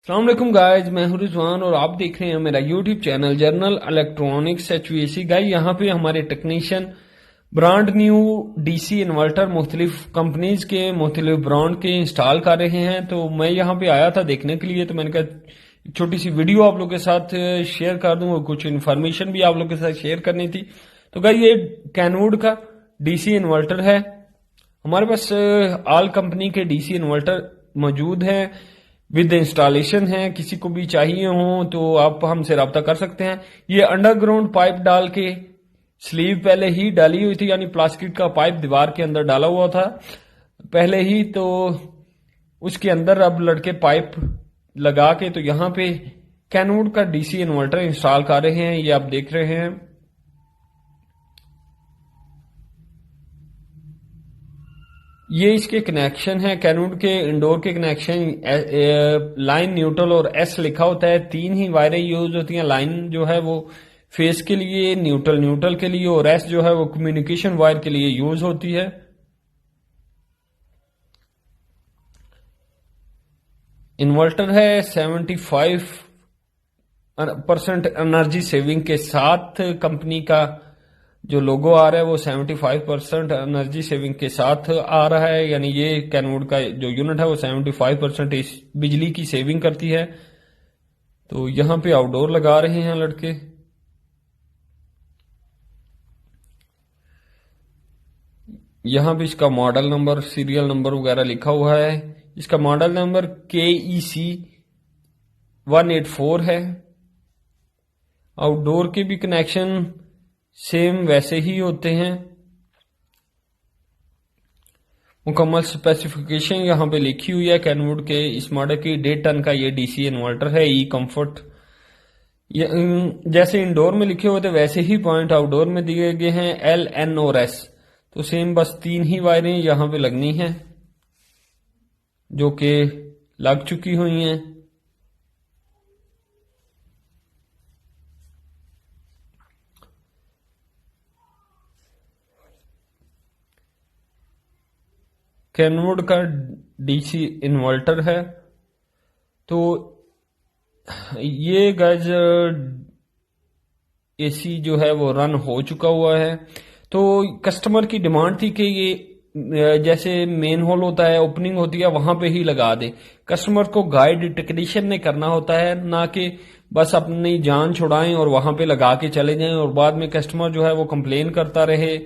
अस्सलाम वालेकुम गाइज, मैं हूं रिजवान और आप देख रहे हैं मेरा YouTube channel journal electronics HVAC। Guys यहाँ पे हमारे technician brand new DC inverter मुख्तलिफ कंपनीज के मुख्तलिफ ब्रांड के इंस्टॉल कर रहे हैं। तो मैं यहाँ पे आया था देखने के लिए, तो मैंने कहा छोटी सी वीडियो आप लोग के साथ शेयर कर दूं और कुछ इन्फॉर्मेशन भी आप लोग के साथ शेयर करनी थी। तो गाइज ये कैनवुड का डीसी इन्वर्टर है। हमारे पास ऑल कंपनी के डीसी इन्वर्टर मौजूद हैं, विद इंस्टॉलेशन है। किसी को भी चाहिए हो तो आप हमसे रब्ता कर सकते हैं। ये अंडरग्राउंड पाइप डाल के स्लीव पहले ही डाली हुई थी, यानी प्लास्टिक का पाइप दीवार के अंदर डाला हुआ था पहले ही, तो उसके अंदर अब लड़के पाइप लगा के तो यहाँ पे कैनवुड का डीसी इन्वर्टर इंस्टॉल कर रहे हैं। ये आप देख रहे हैं। ये इसके कनेक्शन है कैनवुड के इंडोर के कनेक्शन। लाइन, न्यूट्रल और एस लिखा होता है। तीन ही वायरें यूज होती हैं। लाइन जो है वो फेस के लिए, न्यूट्रल न्यूट्रल के लिए, और एस जो है वो कम्युनिकेशन वायर के लिए यूज होती है। इन्वर्टर है 75% एनर्जी सेविंग के साथ। कंपनी का जो लोगो आ रहा है वो 75% एनर्जी सेविंग के साथ आ रहा है, यानी ये कैनवुड का जो यूनिट है वो 75% बिजली की सेविंग करती है। तो यहां पे आउटडोर लगा रहे हैं लड़के। यहां पे इसका मॉडल नंबर, सीरियल नंबर वगैरह लिखा हुआ है। इसका मॉडल नंबर KEC 184 है। आउटडोर के भी कनेक्शन सेम वैसे ही होते हैं। मुकम्मल स्पेसिफिकेशन यहाँ पे लिखी हुई है कैनवुड के इस मॉडल की। 1.5 टन का ये डीसी इन्वर्टर है। ई कंफर्ट जैसे इंडोर में लिखे हुए थे वैसे ही पॉइंट आउटडोर में दिए गए हैं, L, N और S। तो सेम, बस तीन ही वायरें यहाँ पे लगनी हैं जो कि लग चुकी हुई हैं। कैनवुड का डीसी इन्वर्टर है। तो ये गज एसी जो है वो रन हो चुका हुआ है। तो कस्टमर की डिमांड थी कि ये जैसे मेन होल होता है, ओपनिंग होती है, वहां पे ही लगा दे। कस्टमर को गाइड टेक्नीशियन ने करना होता है, ना कि बस अपनी जान छुड़ाएं और वहां पे लगा के चले जाएं और बाद में कस्टमर जो है वो कंप्लेन करता रहे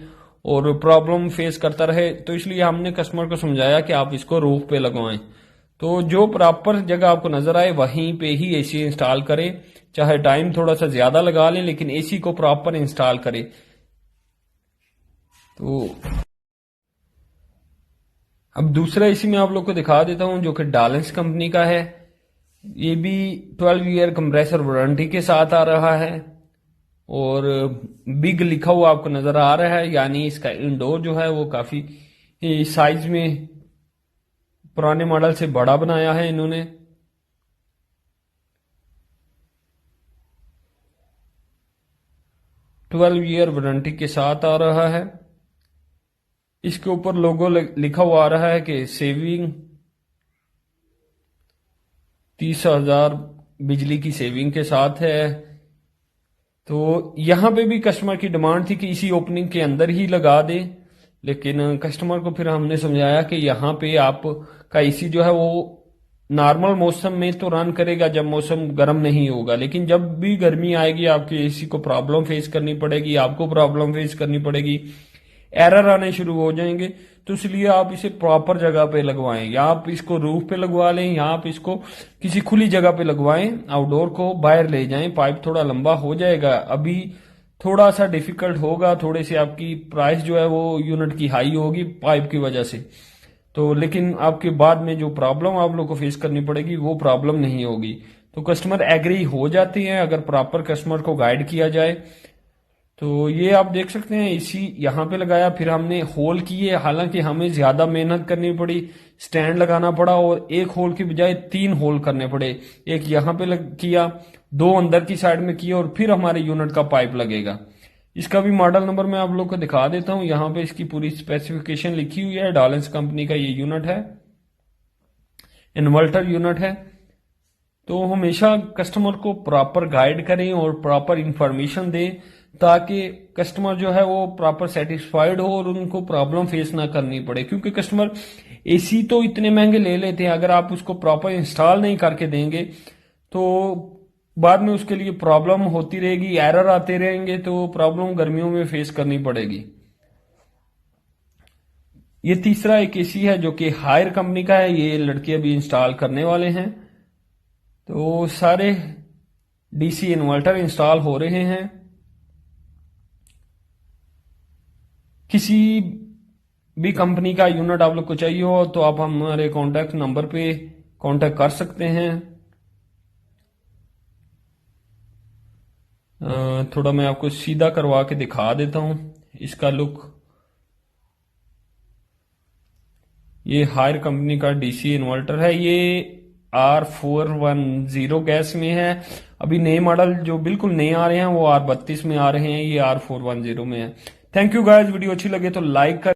और प्रॉब्लम फेस करता रहे। तो इसलिए हमने कस्टमर को समझाया कि आप इसको रूफ पे लगवाएं। तो जो प्रॉपर जगह आपको नजर आए वहीं पे ही एसी इंस्टॉल करें, चाहे टाइम थोड़ा सा ज्यादा लगा लें, लेकिन एसी को प्रॉपर इंस्टॉल करें। तो अब दूसरा एसी मैं आप लोग को दिखा देता हूं जो कि डालेंस कंपनी का है। ये भी 12 ईयर कंप्रेसर वारंटी के साथ आ रहा है और बिग लिखा हुआ आपको नजर आ रहा है, यानी इसका इंडोर जो है वो काफी साइज में पुराने मॉडल से बड़ा बनाया है इन्होंने। ट्वेल्व ईयर वारंटी के साथ आ रहा है। इसके ऊपर लोगो लिखा हुआ आ रहा है कि सेविंग 30,000 बिजली की सेविंग के साथ है। तो यहां पे भी कस्टमर की डिमांड थी कि इसी ओपनिंग के अंदर ही लगा दे, लेकिन कस्टमर को फिर हमने समझाया कि यहाँ पे आप का एसी जो है वो नॉर्मल मौसम में तो रन करेगा जब मौसम गर्म नहीं होगा, लेकिन जब भी गर्मी आएगी आपके एसी को प्रॉब्लम फेस करनी पड़ेगी, आपको प्रॉब्लम फेस करनी पड़ेगी, एरर आने शुरू हो जाएंगे। तो इसलिए आप इसे प्रॉपर जगह पे लगवाएं, या आप इसको रूफ पे लगवा लें, या आप इसको किसी खुली जगह पे लगवाएं। आउटडोर को बाहर ले जाएं। पाइप थोड़ा लंबा हो जाएगा, अभी थोड़ा सा डिफिकल्ट होगा, थोड़े से आपकी प्राइस जो है वो यूनिट की हाई होगी पाइप की वजह से। तो लेकिन आपके बाद में जो प्रॉब्लम आप लोग को फेस करनी पड़ेगी वो प्रॉब्लम नहीं होगी। तो कस्टमर एग्री हो जाते हैं अगर प्रॉपर कस्टमर को गाइड किया जाए। तो ये आप देख सकते हैं इसी यहाँ पे लगाया, फिर हमने होल किए। हालांकि हमें ज्यादा मेहनत करनी पड़ी, स्टैंड लगाना पड़ा और एक होल की बजाय 3 होल करने पड़े। एक यहाँ पे किया, 2 अंदर की साइड में किया और फिर हमारे यूनिट का पाइप लगेगा। इसका भी मॉडल नंबर मैं आप लोग को दिखा देता हूं। यहाँ पे इसकी पूरी स्पेसिफिकेशन लिखी हुई है। डालेंस कंपनी का ये यूनिट है, इन्वर्टर यूनिट है। तो हमेशा कस्टमर को प्रॉपर गाइड करें और प्रॉपर इंफॉर्मेशन दें ताकि कस्टमर जो है वो प्रॉपर सेटिस्फाइड हो और उनको प्रॉब्लम फेस ना करनी पड़े, क्योंकि कस्टमर एसी तो इतने महंगे ले लेते हैं, अगर आप उसको प्रॉपर इंस्टॉल नहीं करके देंगे तो बाद में उसके लिए प्रॉब्लम होती रहेगी, एरर आते रहेंगे, तो प्रॉब्लम गर्मियों में फेस करनी पड़ेगी। ये तीसरा एक एसी है जो कि हायर कंपनी का है, ये लड़के अभी इंस्टॉल करने वाले हैं। तो सारे डीसी इन्वर्टर इंस्टॉल हो रहे हैं। किसी भी कंपनी का यूनिट आप लोग को चाहिए हो तो आप हमारे कॉन्टैक्ट नंबर पे कॉन्टैक्ट कर सकते हैं। थोड़ा मैं आपको सीधा करवा के दिखा देता हूं इसका लुक। ये हायर कंपनी का डीसी इन्वर्टर है, ये R410 गैस में है। अभी नए मॉडल जो बिल्कुल नए आ रहे हैं वो R32 में आ रहे हैं, ये R410 में है। थैंक यू गाइस, वीडियो अच्छी लगे तो लाइक कर